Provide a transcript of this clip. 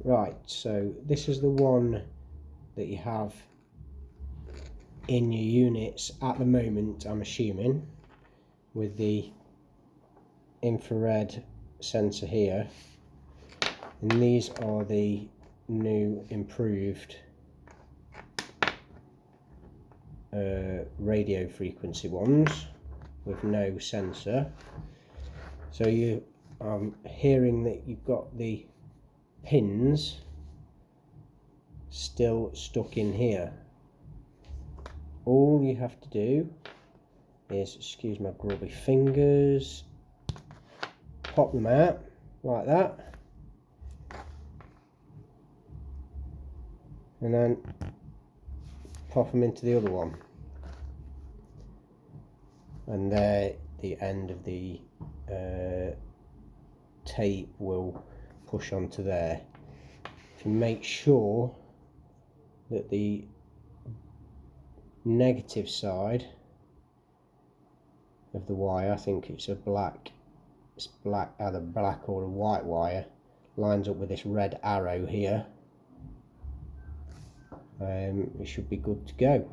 Right, so this is the one that you have in your units at the moment, I'm assuming, with the infrared sensor here, and these are the new improved radio frequency ones with no sensor. So I'm hearing that you've got the pins still stuck in here. All you have to do is, excuse my grubby fingers, pop them out like that, and then pop them into the other one, and there the end of the tape will push onto there. If you make sure that the negative side of the wire, I think it's black, either black or a white wire, lines up with this red arrow here, it should be good to go.